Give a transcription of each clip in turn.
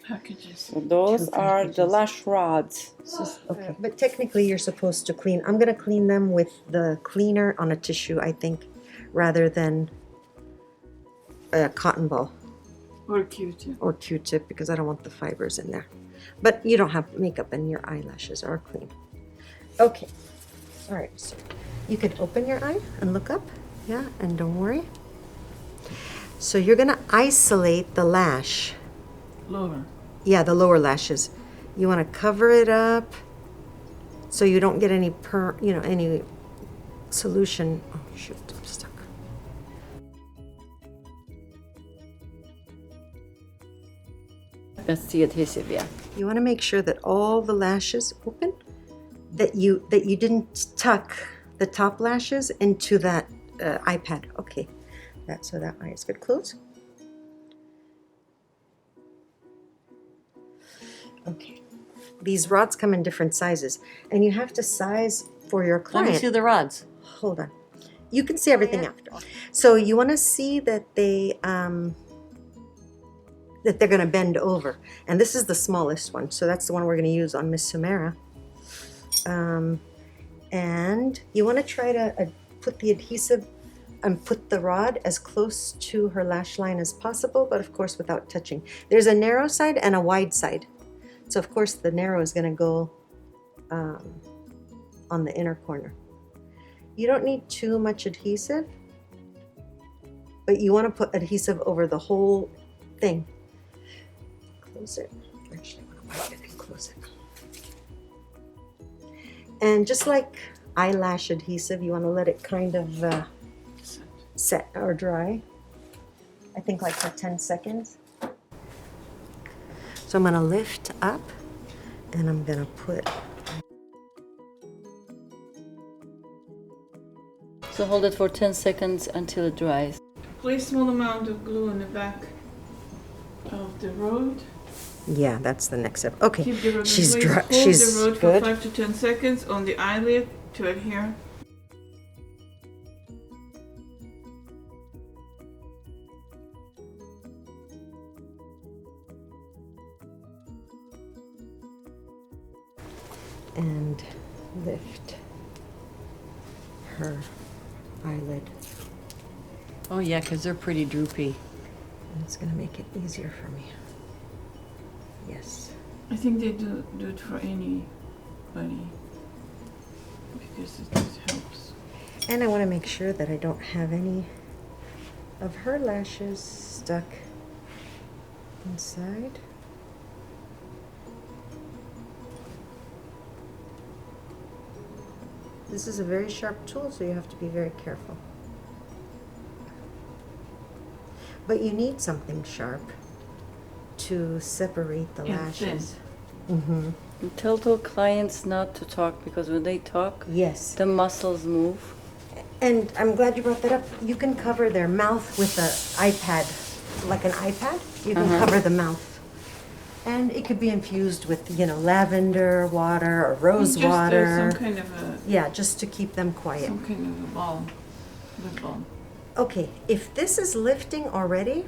packages. So those Two are the packages. lash rods. Okay, but technically you're supposed to clean. I'm gonna clean them with the cleaner on a tissue, I think, rather than a cotton ball Or Q-tip. or Q-tip because I don't want the fibers in there. But you don't have makeup and your eyelashes are clean. Okay, all right, so you can open your eye and look up, yeah, and don't worry. So you're gonna isolate the lash. Lower. Yeah, the lower lashes. You want to cover it up so you don't get any any solution. Oh shoot, I'm stuck. That's the adhesive, yeah. You want to make sure that all the lashes open, that you didn't tuck the top lashes into that iPad. Okay, so that eye is good. Close. Okay. These rods come in different sizes, and you have to size for your Let client. me see the rods. Hold on. You can see everything after. So you want to see that they're going to bend over. And this is the smallest one. So that's the one we're going to use on Miss Sumera. And you want to try to put the adhesive and put the rod as close to her lash line as possible, but of course without touching. There's a narrow side and a wide side. So of course the narrow is going to go on the inner corner. You don't need too much adhesive, but you want to put adhesive over the whole thing. Close it. Actually, I want to wipe it and close it. And just like eyelash adhesive, you want to let it kind of set or dry. I think like for 10 seconds. So I'm going to lift up and I'm going to put. So hold it for 10 seconds until it dries. Place small amount of glue on the back of the rod. Yeah, that's the next step. Okay, Keep the rod in she's place. dry. Hold She's the rod good. for 5 to 10 seconds on the eyelid to adhere. And lift her eyelid. Oh yeah, because they're pretty droopy. And it's going to make it easier for me. Yes. I think they do it for anybody because it just helps. And I want to make sure that I don't have any of her lashes stuck inside. This is a very sharp tool, so you have to be very careful. But you need something sharp to separate the And lashes. Tell the clients not to talk because when they talk, Yes. the muscles move. And I'm glad you brought that up. You can cover their mouth with an iPad, like an iPad. You can cover the mouth. And it could be infused with, lavender water or rose Just water. some kind of a Yeah, just to keep them quiet. some kind of a balm, lip balm. Okay, if this is lifting already,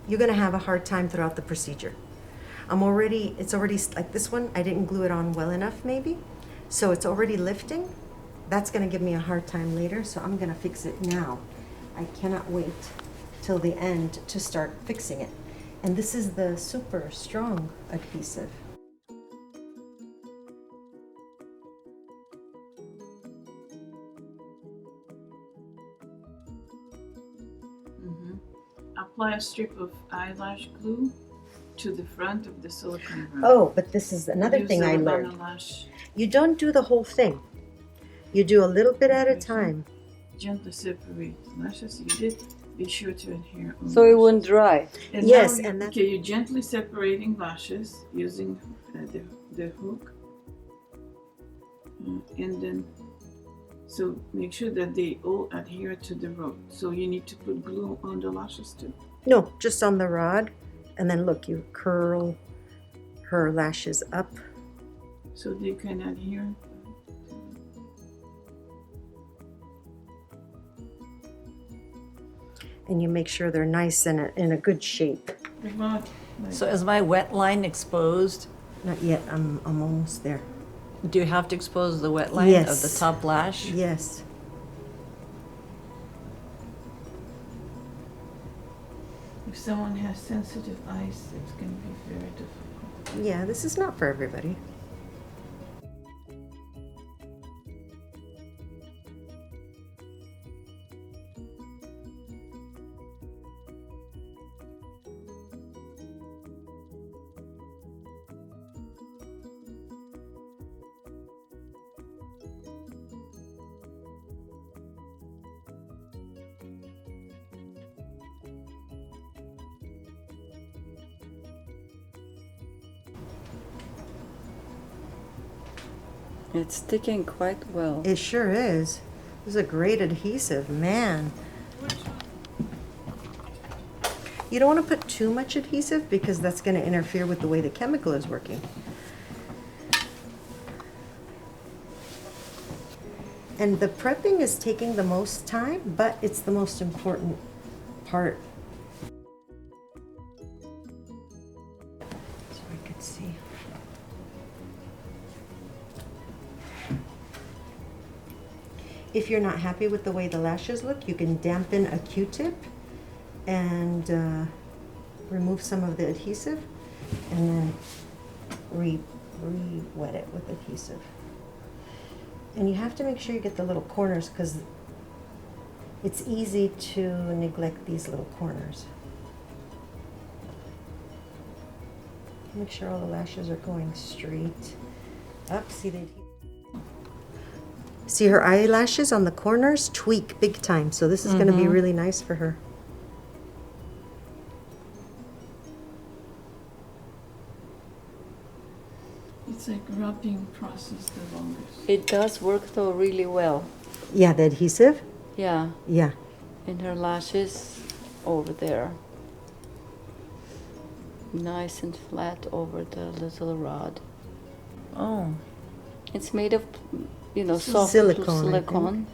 you're gonna have a hard time throughout the procedure. It's already like this one, I didn't glue it on well enough maybe. So it's already lifting. That's gonna give me a hard time later, so I'm gonna fix it now. I cannot wait till the end to start fixing it. And this is the super strong adhesive. Apply a strip of eyelash glue to the front of the silicone rod. Oh, but this is another Use thing the I Lavana learned. lash. You don't do the whole thing. You do a little bit at a time. Gently separate the lashes. You did. Be sure to adhere. On So it lashes. wouldn't dry. And Yes, now and that's- okay. You're gently separating lashes using the hook, and then so make sure that they all adhere to the rod. So you need to put glue on the lashes too. No, just on the rod. And then look, you curl her lashes up. So they can adhere. And you make sure they're nice and in a good shape. What about So is my wet line exposed? Not yet. I'm almost there. Do you have to expose the wet line of the Yes. top lash? Yes. If someone has sensitive eyes, it's going to be very difficult. Yeah, this is not for everybody. It's sticking quite well. It sure is. This is a great adhesive, man. You don't want to put too much adhesive because that's going to interfere with the way the chemical is working. And the prepping is taking the most time, but it's the most important part. So I could see. If you're not happy with the way the lashes look, you can dampen a Q-tip and remove some of the adhesive and then re-wet it with adhesive. And you have to make sure you get the little corners because it's easy to neglect these little corners. Make sure all the lashes are going straight up. See her eyelashes on the corners? Tweak big time. So this is going to be really nice for her. It's like rubbing process the longest. It does work though really well. Yeah, the adhesive? Yeah, Yeah. in her lashes over there. Nice and flat over the little rod. Oh, It's made of, you know, soft Silicone, I silicone.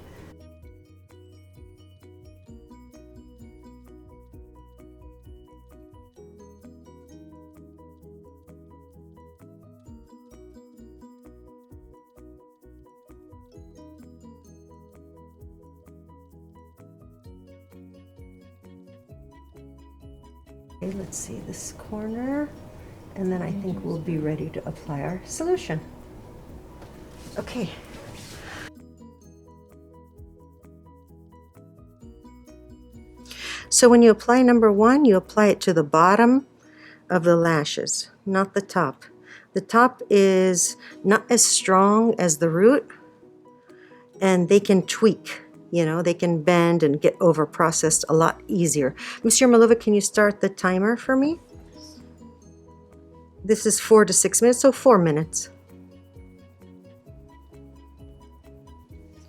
Okay, let's see this corner. And then I think we'll be ready to apply our solution. Okay. So when you apply number one, you apply it to the bottom of the lashes, not the top. The top is not as strong as the root, and they can tweak, you know, they can bend and get over processed a lot easier. Mr. Malova, can you start the timer for me? This is 4 to 6 minutes, so 4 minutes.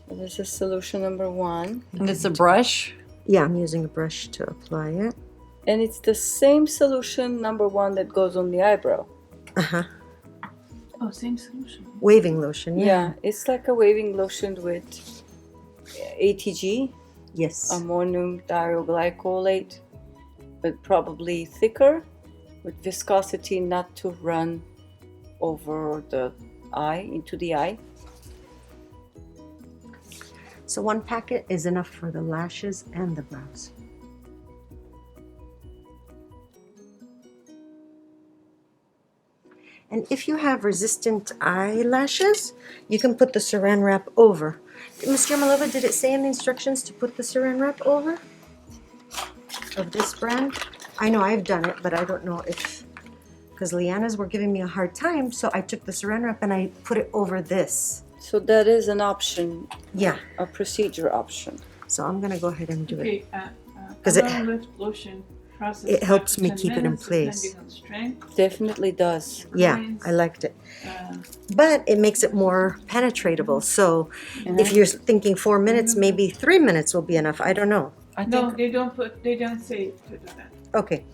So this is solution number one. and it's a brush? Yeah, I'm using a brush to apply it. And it's the same solution number one that goes on the eyebrow. Uh-huh. Oh, same solution. Waving lotion, yeah. Yeah, it's like a waving lotion with ATG, Yes. ammonium thioglycolate, but probably thicker, with viscosity not to run over the eye, into the eye. So 1 packet is enough for the lashes and the brows. And if you have resistant eyelashes, you can put the Saran wrap over. Mr. Malova, did it say in the instructions to put the Saran wrap over? Of this brand? I know I've done it, but I don't know if... Because Leanna's were giving me a hard time, so I took the Saran wrap and I put it over this. So that is an option, Yeah. a procedure option. So I'm going to go ahead and do it. Okay, 'Cause it- lift lotion process. it helps after me 10 keep it in minutes, place. depending on strength. Definitely does. Yeah, Lines, I liked it. uh, But it makes it more penetratable. So if you're thinking 4 minutes, maybe 3 minutes will be enough. I don't know. I no, think they don't say to do that. Okay.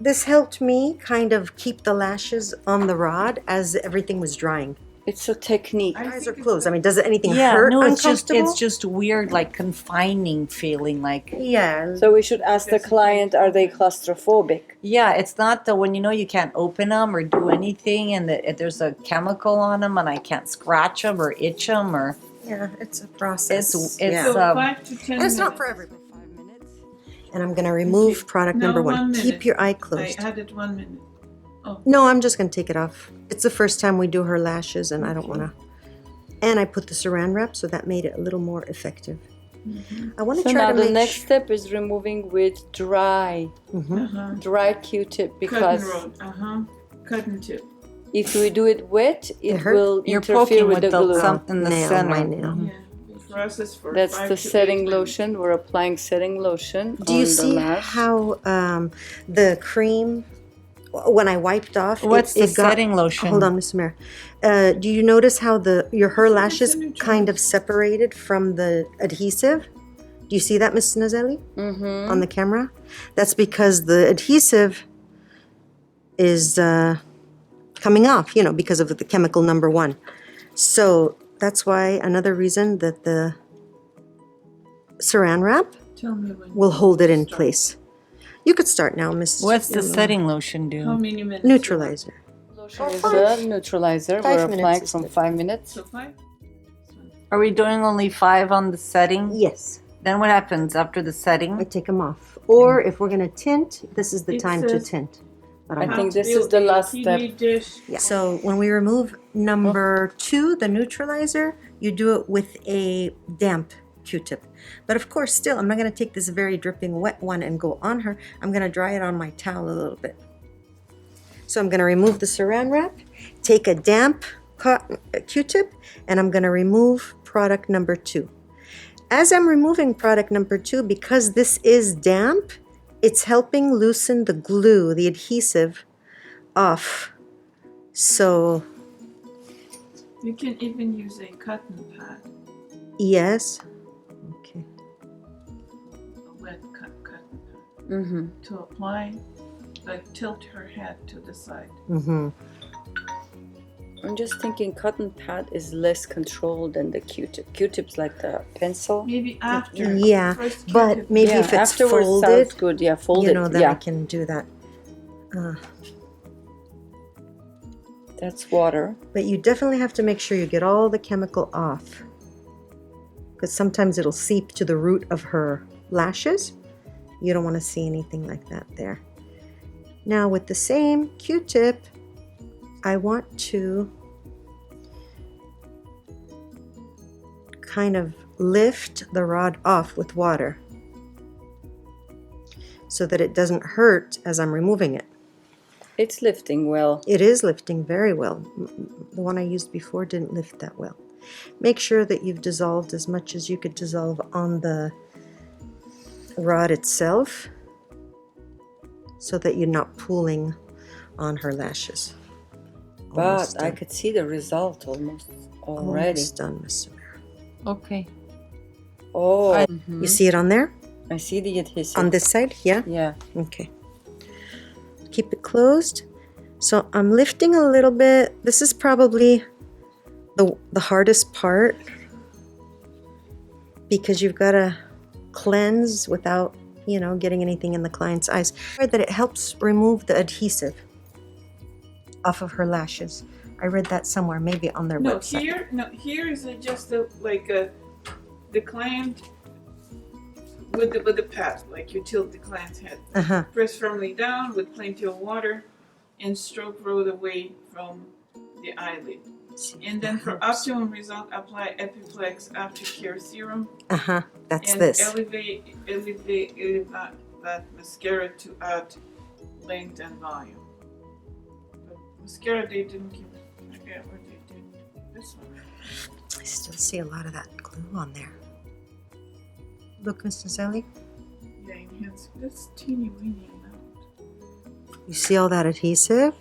This helped me kind of keep the lashes on the rod as everything was drying. It's a technique. I Eyes are think closed. I mean, does anything Yeah, hurt? no, Uncomfortable? it's just weird, like confining feeling. Like, Yeah. So we should ask the client, are they claustrophobic? yeah, it's not the when you can't open them or do anything, and there's a chemical on them, and I can't scratch them or itch them or. Yeah, it's a process. It's yeah. So um, 5 to 10 And it's not minutes. for everybody. And I'm going to remove product No, number 1. 1 Keep minute. your eye I closed. added 1 minute. No, I'm just going to take it off. It's the first time we do her lashes, and I don't want to. And I put the Saran wrap, so that made it a little more effective. I want to So try now to the make next step is removing with dry Q-tip, because Cotton road. Cotton tip. if we do it wet, it hurt? will You're interfere poking with the glue. something in the nail, center. my nail. Yeah. Process for That's 5 the to 8 setting minutes. lotion. We're applying setting lotion Do you on see the lash. how the cream, when I wiped off, What's the it got, setting lotion? Hold on, Miss Samara. Do you notice how her lashes kind of separated from the adhesive? Do you see that, Miss Nazelli, on the camera? That's because the adhesive is coming off, because of the chemical number 1. So that's why another reason that the Saran wrap Tell me when. will hold it in place. You could start now, Miss. What's the setting lotion How do? many minutes? Neutralizer. Lotion is a neutralizer. 5 We're minutes applying is from good. 5 minutes. So 5? Are we doing only 5 on the setting? Yes, Then what happens after the I setting? take them off. Or if we're going to tint, this is the It time to says- tint. But I I'm think not. this is the last step. Dish. Yeah. So when we remove number 2, the neutralizer, you do it with a damp Q-tip. But of course, still, I'm not going to take this very dripping wet one and go on her. I'm going to dry it on my towel a little bit. So I'm going to remove the Saran wrap, take a damp cotton Q-tip, and I'm going to remove product number 2. As I'm removing product number 2, because this is damp, it's helping loosen the glue, the adhesive, off. So, You can even use a cotton pad, yes. Okay. a wet cotton pad, to apply, like tilt her head to the side. I'm just thinking cotton pad is less controlled than the Q-tip. Q-tip's like the pencil. Maybe after. Yeah, First but Q-tip. maybe Yeah, if it's afterwards folded, sounds good. Yeah, folded. then I Yeah, can do that. that's water. But you definitely have to make sure you get all the chemical off, because sometimes it'll seep to the root of her lashes. You don't want to see anything like that there. Now with the same Q-tip, I want to kind of lift the rod off with water so that it doesn't hurt as I'm removing it. It's lifting well. It is lifting very well. The one I used before didn't lift that well. Make sure that you've dissolved as much as you could dissolve on the rod itself so that you're not pulling on her lashes. Almost But I done. could see the result almost already. Almost done, Miss Samara. Okay. Oh, You see it on there? I see the adhesive. On this side? Yeah? Yeah. Okay. Keep it closed. So I'm lifting a little bit. This is probably the hardest part because you've got to cleanse without, getting anything in the client's eyes. That it helps remove the adhesive off of her lashes. I read that somewhere, maybe on their website. Here is just the client with the pad, like you tilt the client's head. Press firmly down with plenty of water and stroke roll away from the eyelid. And then for optimum result, apply Epiplex Aftercare Serum. That's and this. elevate that mascara to add length and volume. But mascara they didn't give. I forget what they did. This one. I still see a lot of that glue on there. Look, Mr. Zelli. Yeah, enhance. That's teeny weeny amount. You see all that adhesive?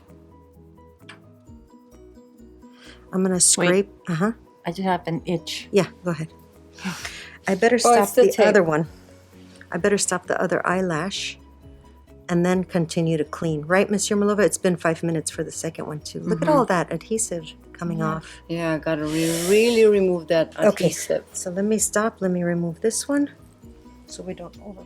I'm gonna scrape. I just have an itch. Yeah, go ahead. I better stop it's the the tape. other one. I better stop the other eyelash and then continue to clean. Right, Miss Yermolova? It's been 5 minutes for the second one too. Look at all that adhesive coming off. Yeah, I gotta really remove that Okay, adhesive. so let me stop. Let me remove this one so we don't over.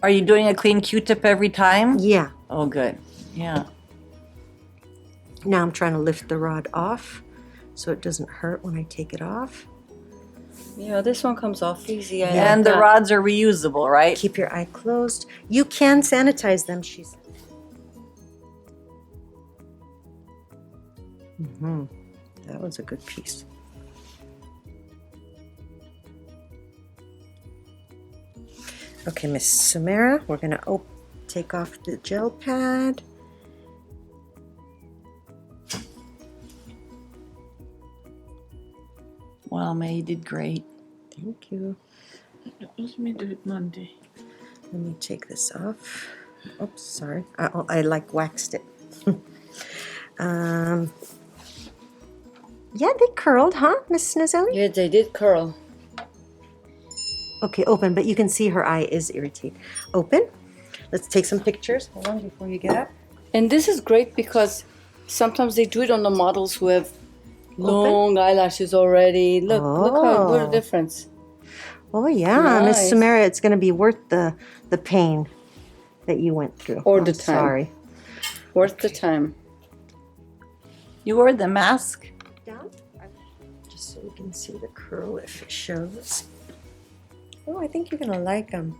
Are you doing a clean Q-tip every time? Yeah. Oh, good. Yeah. Now I'm trying to lift the rod off so it doesn't hurt when I take it off. Yeah, this one comes off easy. I And like the that. rods are reusable, right? Keep your eye closed. You can sanitize them, she said. That was a good piece. Okay, Miss Samara, we're gonna take off the gel pad. Wow, May, you did great. Thank you. Let me do it Monday. Let me take this off. Oops, sorry. I like waxed it. Yeah, they curled, huh, Miss Snezzelli? Yeah, they did curl. Okay, open, but you can see her eye is irritated. Open. Let's take some pictures. Hold on before you get up. And this is great because sometimes they do it on the models who have long eyelashes already. Look what a difference. Oh yeah, Miss Nice. Samara, it's gonna be worth the pain that you went through. Or I'm the time. Sorry. Worth the time. You wore the mask? Down, just so we can see the curl if it shows. Oh, I think you're gonna like them.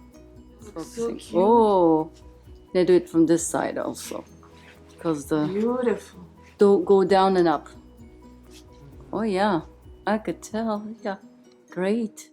So cute. Oh, they do it from this side also, because the Beautiful. don't go down and up. Oh yeah, I could tell. Yeah, great.